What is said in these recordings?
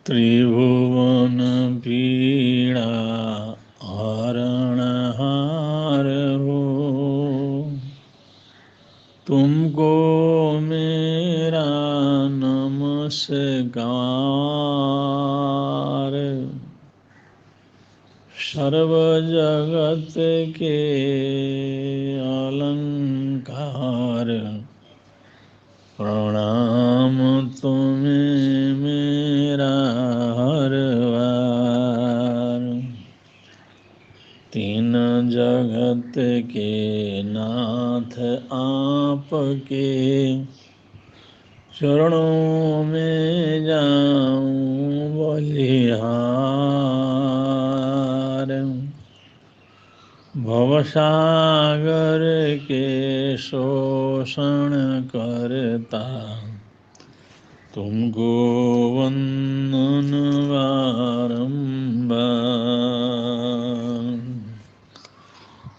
त्रिभुवन पीड़ा हरणहार हो, तुमको मेरा नमस्कार। सर्व जगत के अलंकार, प्रणाम तुम्हें मेरा हर बार। तीन जगत के नाथ आपके, चरणों में जाऊं बलिहार। भवसागर के शोषण करता, तुमको वंदन बारंबार।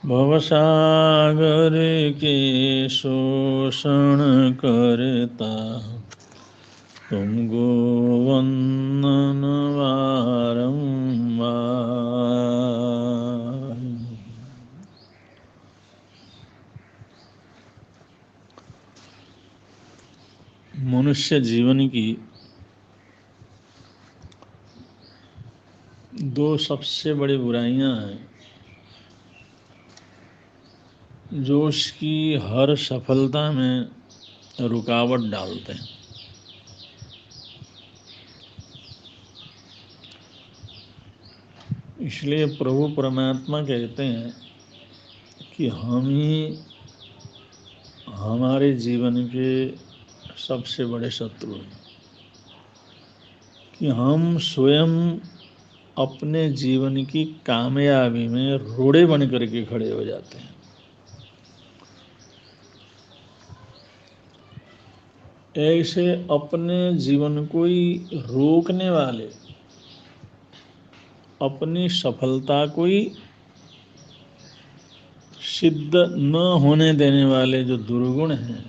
भवसागर के शोषण करता, तुमको वंदन बारंबार। मनुष्य जीवन की दो सबसे बड़ी बुराइयां हैं जो उसकी हर सफलता में रुकावट डालते हैं। इसलिए प्रभु परमात्मा कहते हैं कि हम ही हमारे जीवन के सबसे बड़े शत्रु हैं, कि हम स्वयं अपने जीवन की कामयाबी में रोड़े बन करके खड़े हो जाते हैं। ऐसे अपने जीवन को ही रोकने वाले, अपनी सफलता को ही सिद्ध न होने देने वाले जो दुर्गुण हैं,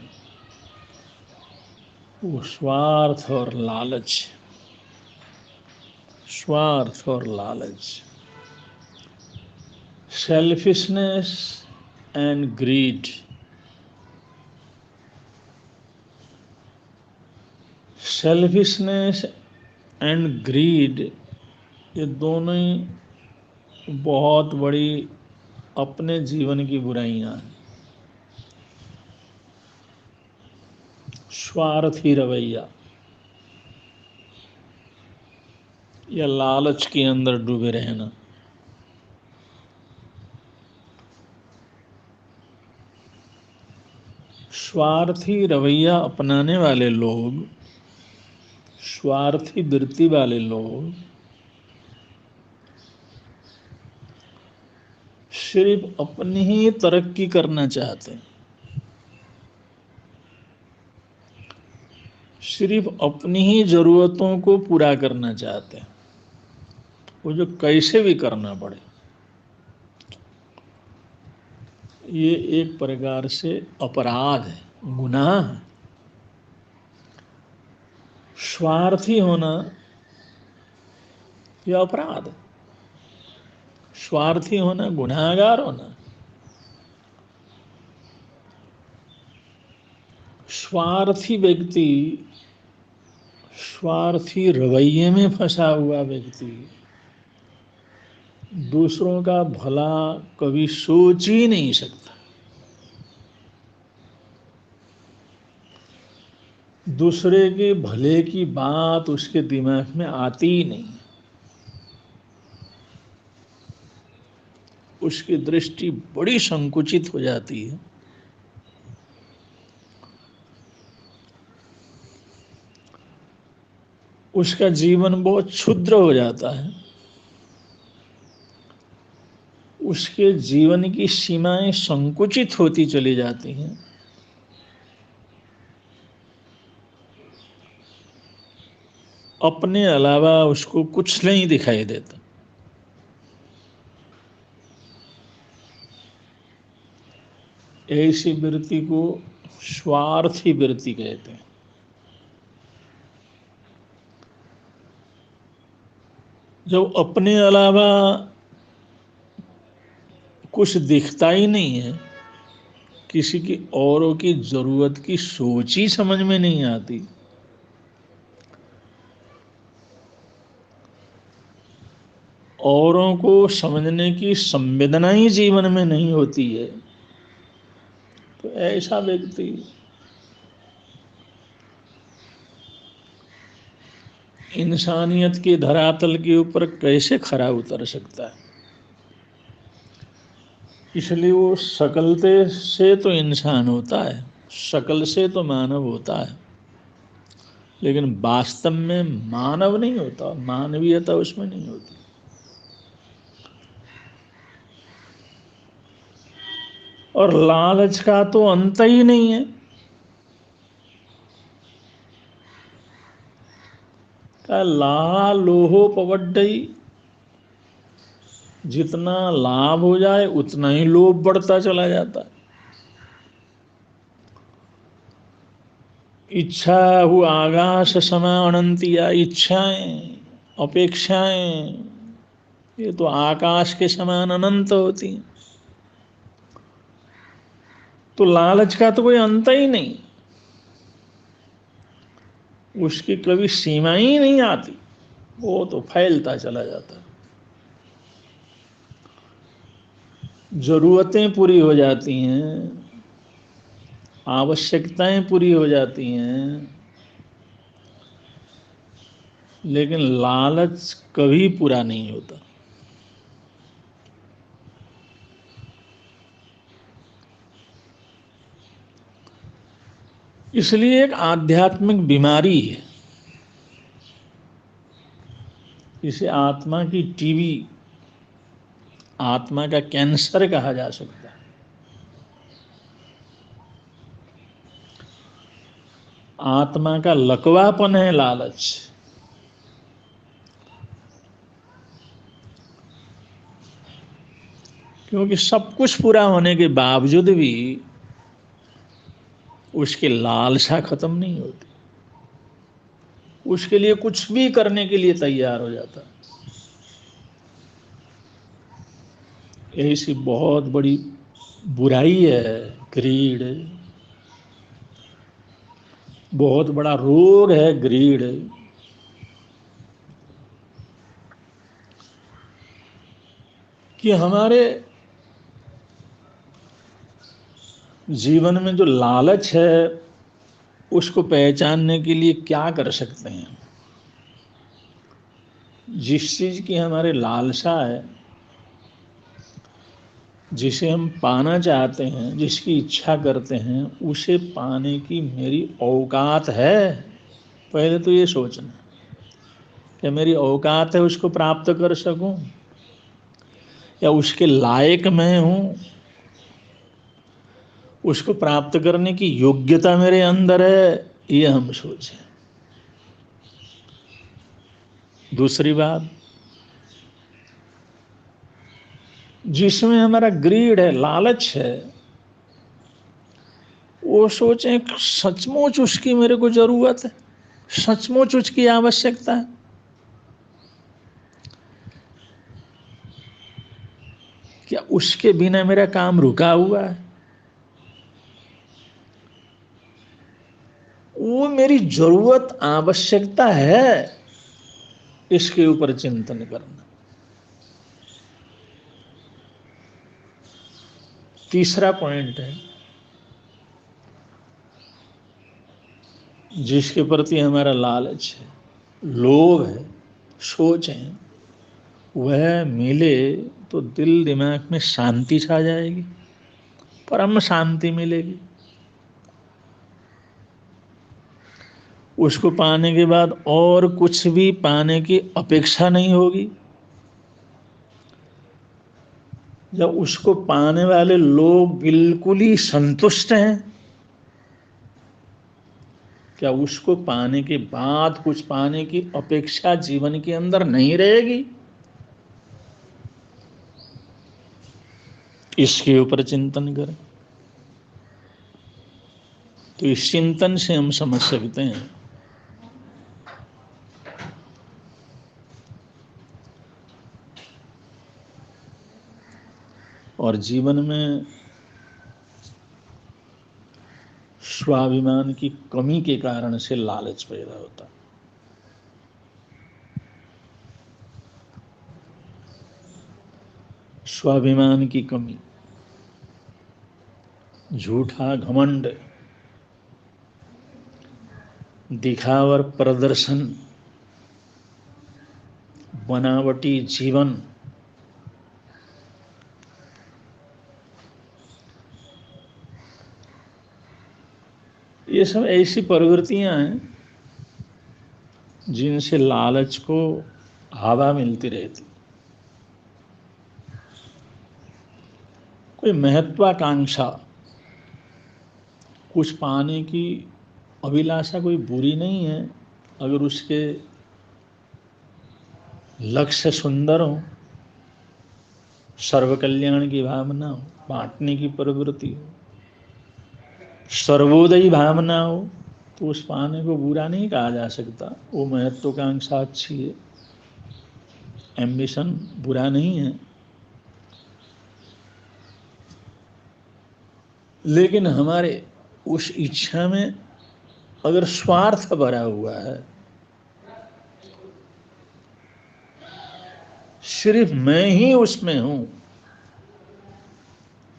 वो स्वार्थ और लालच, स्वार्थ और लालच, selfishness and greed. Selfishness and greed, ये दोनों ही बहुत बड़ी अपने जीवन की बुराइयां हैं। स्वार्थी रवैया या लालच के अंदर डूबे रहना, स्वार्थी रवैया अपनाने वाले लोग, स्वार्थी वृत्ति वाले लोग सिर्फ अपनी ही तरक्की करना चाहते हैं, सिर्फ अपनी ही जरूरतों को पूरा करना चाहते हैं, वो जो कैसे भी करना पड़े। ये एक प्रकार से अपराध है, गुनाह है। स्वार्थी होना यह अपराध है, स्वार्थी होना गुनाहगार होना। स्वार्थी व्यक्ति, स्वार्थी रवैये में फंसा हुआ व्यक्ति दूसरों का भला कभी सोच ही नहीं सकता, दूसरे के भले की बात उसके दिमाग में आती ही नहीं, उसकी दृष्टि बड़ी संकुचित हो जाती है। उसका जीवन बहुत क्षुद्र हो जाता है, उसके जीवन की सीमाएं संकुचित होती चली जाती हैं। अपने अलावा उसको कुछ नहीं दिखाई देता। ऐसी वृत्ति को स्वार्थी वृत्ति कहते हैं। जब अपने अलावा कुछ दिखता ही नहीं है, किसी की औरों की जरूरत की सोच ही समझ में नहीं आती, औरों को समझने की संवेदना ही जीवन में नहीं होती है, तो ऐसा व्यक्ति इंसानियत के धरातल के ऊपर कैसे खरा उतर सकता है। इसलिए वो शकलते से तो इंसान होता है, शकल से तो मानव होता है, लेकिन वास्तव में मानव नहीं होता, मानवीयता उसमें नहीं होती। और लालच का तो अंत ही नहीं है। का ला लोहो पवड्डई, जितना लाभ हो जाए उतना ही लोभ बढ़ता चला जाता है। इच्छा हु आकाश समा अनंती, या इच्छाएं, अपेक्षाएं, ये तो आकाश के समान अनंत होती हैं। तो लालच का तो कोई अंत ही नहीं, उसकी कभी सीमा ही नहीं आती, वो तो फैलता चला जाता है। जरूरतें पूरी हो जाती हैं, आवश्यकताएं पूरी हो जाती हैं, लेकिन लालच कभी पूरा नहीं होता। इसलिए एक आध्यात्मिक बीमारी है, इसे आत्मा की टीबी, आत्मा का कैंसर कहा जा सकता है। आत्मा का लकवापन है लालच। क्योंकि सब कुछ पूरा होने के बावजूद भी उसकी लालसा खत्म नहीं होती, उसके लिए कुछ भी करने के लिए तैयार हो जाता। यही सी बहुत बड़ी बुराई है ग्रीड, बहुत बड़ा रोग है ग्रीड, कि हमारे जीवन में जो लालच है उसको पहचानने के लिए क्या कर सकते हैं। जिस चीज की हमारे लालसा है, जिसे हम पाना चाहते हैं, जिसकी इच्छा करते हैं, उसे पाने की मेरी औकात है। पहले तो ये सोचना कि मेरी औकात है उसको प्राप्त कर सकूं, या उसके लायक मैं हूं, उसको प्राप्त करने की योग्यता मेरे अंदर है, ये हम सोचें। दूसरी बात, जिसमें हमारा ग्रीड है, लालच है, वो सोचें सचमुच उसकी मेरे को जरूरत है, सचमुच उसकी आवश्यकता है, क्या उसके बिना मेरा काम रुका हुआ है, वो मेरी जरूरत आवश्यकता है, इसके ऊपर चिंतन करना। तीसरा पॉइंट है, जिसके प्रति हमारा लालच है, लोभ है, सोच है, वह मिले तो दिल दिमाग में शांति छा जाएगी, परम शांति मिलेगी। उसको पाने के बाद और कुछ भी पाने की अपेक्षा नहीं होगी। जब उसको पाने वाले लोग बिल्कुल ही संतुष्ट हैं, क्या उसको पाने के बाद कुछ पाने की अपेक्षा जीवन के अंदर नहीं रहेगी? इसके ऊपर चिंतन करें, तो इस चिंतन से हम समझ सकते हैं और जीवन में स्वाभिमान की कमी के कारण से लालच पैदा होता है। स्वाभिमान की कमी, झूठा घमंड, दिखावर प्रदर्शन, बनावटी जीवन, ये सब ऐसी प्रवृत्तियां हैं जिनसे लालच को हवा मिलती रहती। कोई महत्वाकांक्षा, कुछ पाने की अभिलाषा कोई बुरी नहीं है, अगर उसके लक्ष्य सुंदर हो, सर्व कल्याण की भावना हो, बांटने की प्रवृत्ति हो, सर्वोदयी भावना हो, तो उस पाने को बुरा नहीं कहा जा सकता। वो महत्वाकांक्षा अच्छी है, एम्बिशन बुरा नहीं है। लेकिन हमारे उस इच्छा में अगर स्वार्थ भरा हुआ है, सिर्फ मैं ही उसमें हूं,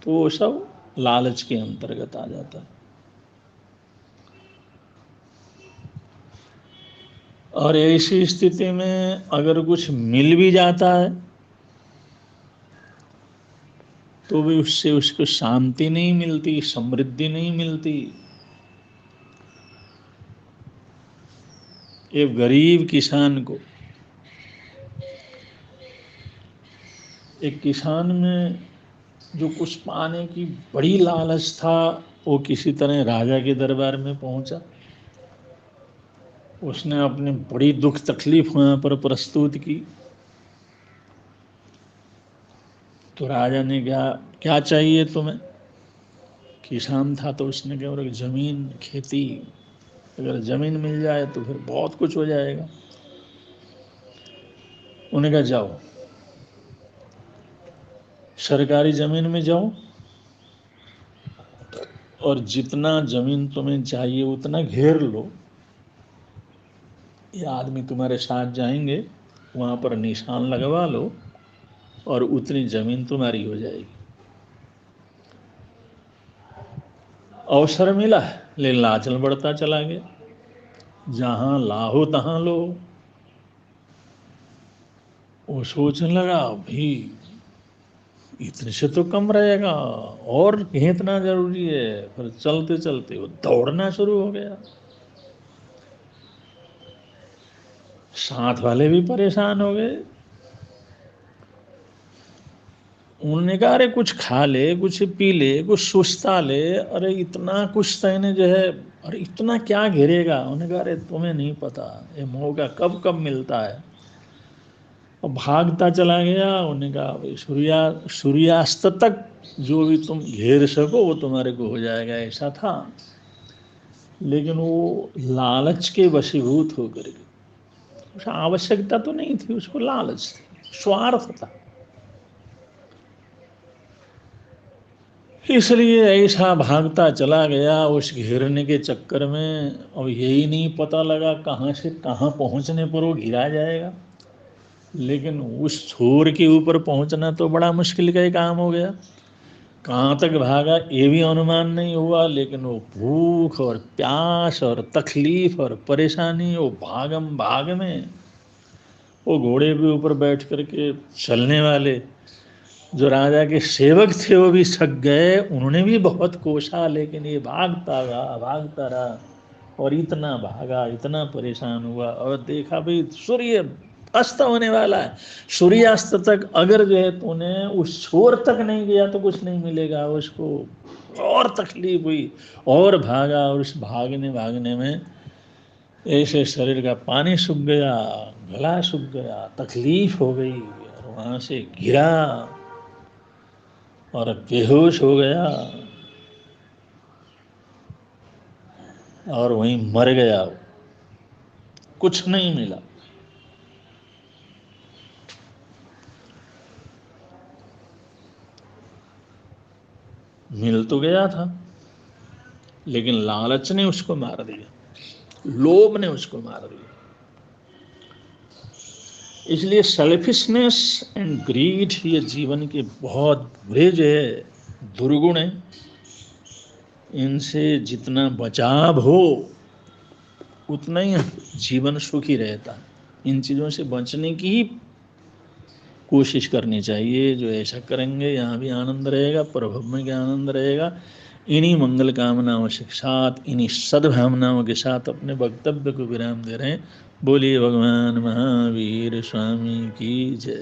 तो वो सब लालच के अंतर्गत आ जाता है। और ऐसी स्थिति में अगर कुछ मिल भी जाता है तो भी उससे उसको शांति नहीं मिलती, समृद्धि नहीं मिलती। एक गरीब किसान को, एक किसान में जो कुछ पाने की बड़ी लालच था, वो किसी तरह राजा के दरबार में पहुंचा। उसने अपनी बड़ी दुख तकलीफ वहां पर प्रस्तुत की। तो राजा ने क्या चाहिए तुम्हें? किसान था तो उसने कहा, और जमीन, खेती, अगर जमीन मिल जाए तो फिर बहुत कुछ हो जाएगा। उन्होंने कहा जाओ, सरकारी जमीन में जाओ और जितना जमीन तुम्हें चाहिए उतना घेर लो। ये आदमी तुम्हारे साथ जाएंगे, वहां पर निशान लगवा लो और उतनी जमीन तुम्हारी हो जाएगी। अवसर मिला, लेकिन लालच बढ़ता चला गया। जहां लाहो तहां लो। वो सोचने लगा, भाई इतने से तो कम रहेगा, और इतना जरूरी है। फिर चलते चलते वो दौड़ना शुरू हो गया। साथ वाले भी परेशान हो गए। उन्होंने कहा, अरे कुछ खा ले, कुछ पी ले, कुछ सुस्ता ले, अरे इतना कुछ सहने जो है, अरे इतना क्या घेरेगा। उन्होंने कहा, अरे तुम्हें नहीं पता ये मौका कब कब मिलता है। और भागता चला गया। उन्होंने कहा, भाई सूर्यास्त तक जो भी तुम घेर सको वो तुम्हारे को हो जाएगा। ऐसा था। लेकिन वो लालच के वशीभूत होकर के, उसकी आवश्यकता तो नहीं थी, उसको लालच थी, स्वार्थ था। इसलिए ऐसा भागता चला गया उस घेरने के चक्कर में। और यही नहीं पता लगा कहाँ से कहाँ पहुँचने पर वो घिरा जाएगा। लेकिन उस छोर के ऊपर पहुँचना तो बड़ा मुश्किल का ही काम हो गया। कहाँ तक भागा ये भी अनुमान नहीं हुआ। लेकिन वो भूख और प्यास और तकलीफ और परेशानी, वो भागम भाग में वो घोड़े के ऊपर बैठ करके चलने वाले जो राजा के सेवक थे वो भी थक गए। उन्होंने भी बहुत कोसा, लेकिन ये भागता रहा और इतना भागा, इतना परेशान हुआ। और देखा भाई सूर्य अस्त होने वाला है। सूर्यास्त तक अगर जो है तूने उस छोर तक नहीं गया तो कुछ नहीं मिलेगा। उसको और तकलीफ हुई और भागा। और उस भागने भागने में ऐसे शरीर का पानी सूख गया, गला सूख गया, तकलीफ हो गई। और वहां से गिरा और बेहोश हो गया और वहीं मर गया। कुछ नहीं मिला। मिल तो गया था, लेकिन लालच ने उसको मार दिया, लोभ ने उसको मार दिया। इसलिए सेल्फिशनेस एंड ग्रीड ये जीवन के बहुत बुरे जो है दुर्गुण हैं। इनसे जितना बचाव हो उतना ही जीवन सुखी रहता है। इन चीज़ों से बचने की ही कोशिश करनी चाहिए। जो ऐसा करेंगे यहाँ भी आनंद रहेगा, परभव में क्या आनंद रहेगा। इन्हीं मंगल कामनाओं के साथ, इन्हीं सद्भावनाओं के साथ अपने वक्तव्य को विराम दे रहे हैं। बोलिए भगवान महावीर स्वामी की जय।